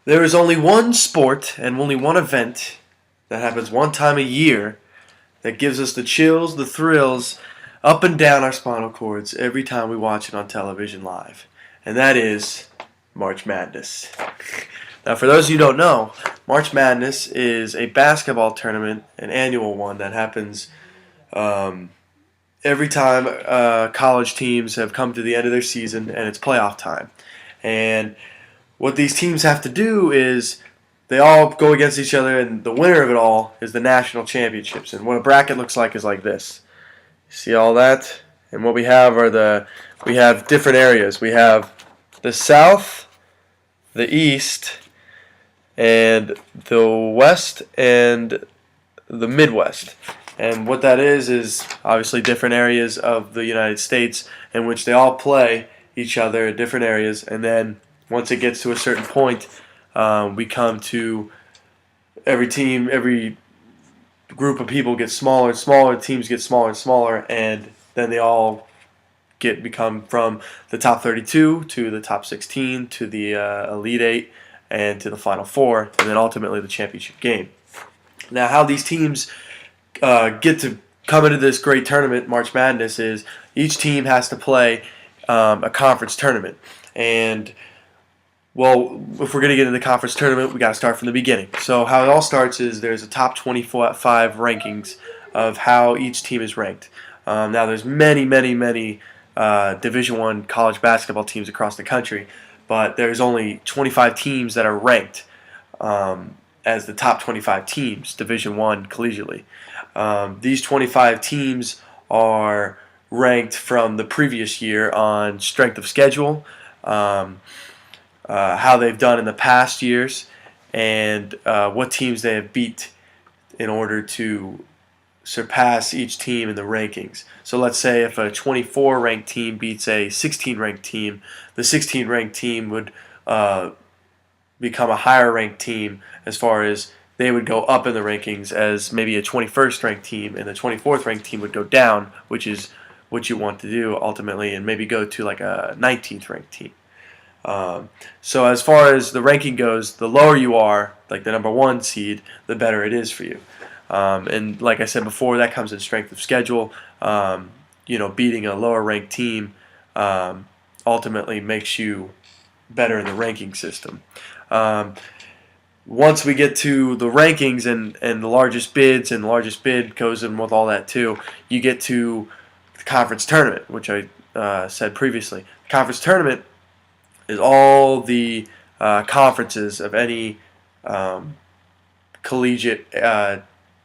There is only one sport and only one event that happens one time a year that gives us the chills, the thrills, up and down our spinal cords every time we watch it on television live. And that is March Madness. Now, for those of you who don't know, March Madness is a basketball tournament, an annual one that happens every time college teams have come to the end of their season and it's playoff time. And what these teams have to do is they all go against each other, and the winner of it all is the national championships. And what a bracket looks like is like this. You see all that? And what we have are we have different areas. We have the South, the East, and the West, and the Midwest. And what that is obviously different areas of the United States in which they all play each other in different areas. And then once it gets to a certain point, we come to every team, every group of people gets smaller and smaller, teams get smaller and smaller, and then they all become from the top 32 to the top 16 to the Elite Eight and to the Final Four, and then ultimately the championship game. Now, how these teams get to come into this great tournament, March Madness, is each team has to play a conference tournament. And well, if we're going to get into the conference tournament, we got to start from the beginning. So how it all starts is there's a top 25 rankings of how each team is ranked. Now there's many Division I college basketball teams across the country, but there's only 25 teams that are ranked as the top 25 teams, Division I collegiately. These 25 teams are ranked from the previous year on strength of schedule, how they've done in the past years, and what teams they have beat in order to surpass each team in the rankings. So let's say if a 24 ranked team beats a 16 ranked team, the 16 ranked team would become a higher ranked team as far as they would go up in the rankings, as maybe a 21st ranked team, and the 24th ranked team would go down, which is what you want to do ultimately, and maybe go to like a 19th ranked team. So as far as the ranking goes, the lower you are, like the number 1 seed, the better it is for you. And like I said before, that comes in strength of schedule. Beating a lower ranked team ultimately makes you better in the ranking system. Once we get to the rankings and the largest bids, and the largest bid goes in with all that too, you get to the conference tournament, which I said previously. The conference tournament is all the conferences of any collegiate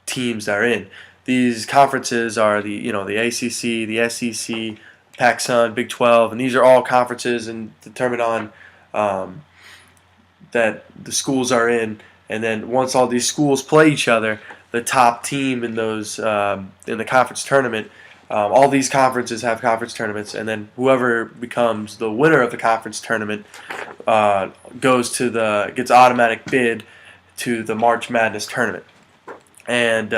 teams that are in. These conferences are the ACC, the SEC, Pac-Sun, Big 12, and these are all conferences and determined on that the schools are in. And then once all these schools play each other, the top team in those in the conference tournament. All these conferences have conference tournaments, and then whoever becomes the winner of the conference tournament gets automatic bid to the March Madness tournament. And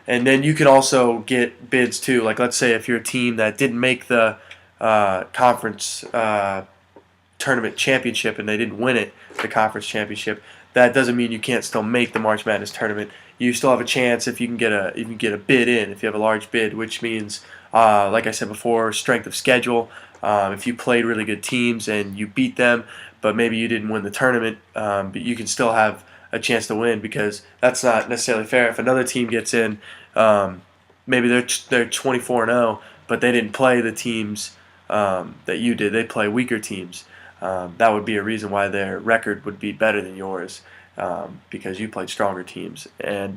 then you can also get bids too. Like let's say if you're a team that didn't make the conference tournament championship and they didn't win it, the conference championship, that doesn't mean you can't still make the March Madness tournament. You still have a chance if you can get a bid in, if you have a large bid, which means, like I said before, strength of schedule. If you played really good teams and you beat them, but maybe you didn't win the tournament, but you can still have a chance to win, because that's not necessarily fair. If another team gets in, maybe they're 24-0, but they didn't play the teams that you did. They play weaker teams. That would be a reason why their record would be better than yours, because you played stronger teams, and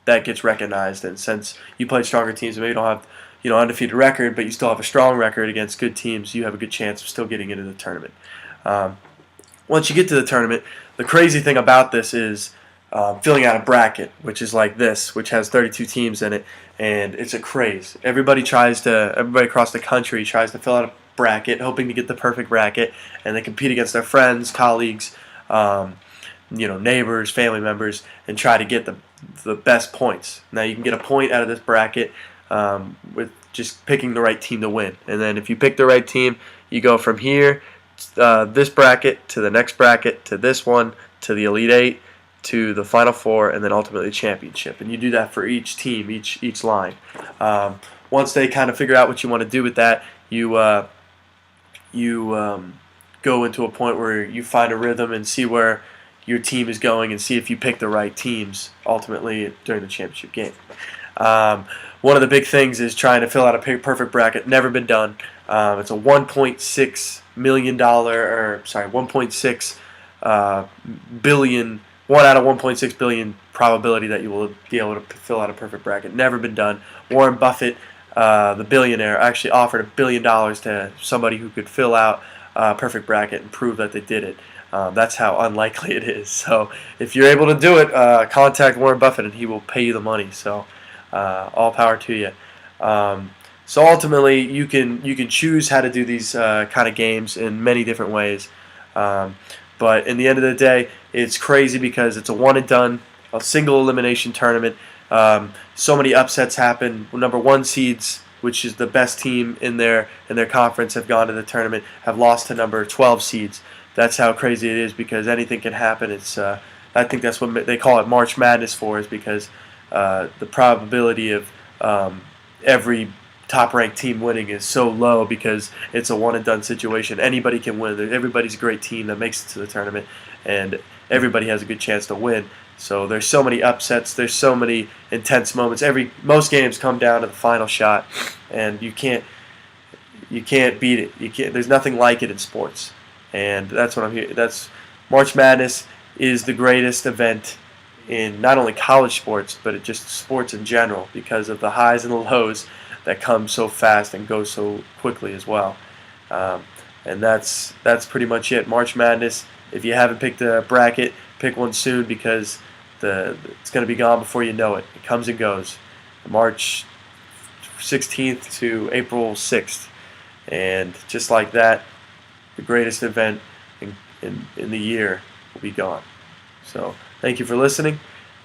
that gets recognized. And since you played stronger teams, maybe you don't have undefeated record, but you still have a strong record against good teams, you have a good chance of still getting into the tournament. Once you get to the tournament, the crazy thing about this is filling out a bracket, which is like this, which has 32 teams in it, and it's a craze. Everybody across the country tries to fill out a bracket, hoping to get the perfect bracket, and they compete against their friends, colleagues, neighbors, family members, and try to get the best points. Now you can get a point out of this bracket with just picking the right team to win, and then if you pick the right team, you go from here this bracket to the next bracket to this one to the Elite Eight to the Final Four and then ultimately the championship. And you do that for each team, each line. Once they kind of figure out what you want to do with that, you go into a point where you find a rhythm and see where your team is going and see if you pick the right teams ultimately during the championship game. One of the big things is trying to fill out a perfect bracket. Never been done. It's a $1.6 million, or sorry, 1.6 billion, 1 out of 1.6 billion probability that you will be able to fill out a perfect bracket. Never been done. Warren Buffett, the billionaire, actually offered $1 billion to somebody who could fill out a perfect bracket and prove that they did it. That's how unlikely it is. So if you're able to do it, contact Warren Buffett and he will pay you the money. So all power to you. So ultimately, you can choose how to do these kind of games in many different ways. But in the end of the day, it's crazy because it's a one and done, a single elimination tournament. So many upsets happen. Number 1 seeds, which is the best team in their conference, have gone to the tournament, have lost to number 12 seeds. That's how crazy it is because anything can happen. It's I think that's what they call it March Madness for, is because the probability of every top-ranked team winning is so low because it's a one-and-done situation. Anybody can win. Everybody's a great team that makes it to the tournament, and everybody has a good chance to win. So there's so many upsets. There's so many intense moments. Most games come down to the final shot, and you can't beat it. There's nothing like it in sports, and that's what I'm here. That's March Madness is the greatest event in not only college sports, but just sports in general because of the highs and the lows that come so fast and go so quickly as well. And that's pretty much it. March Madness. If you haven't picked a bracket, pick one soon because it's going to be gone before you know it. It comes and goes. March 16th to April 6th. And just like that, the greatest event in the year will be gone. So thank you for listening.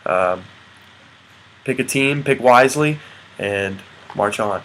Pick a team, pick wisely, and march on.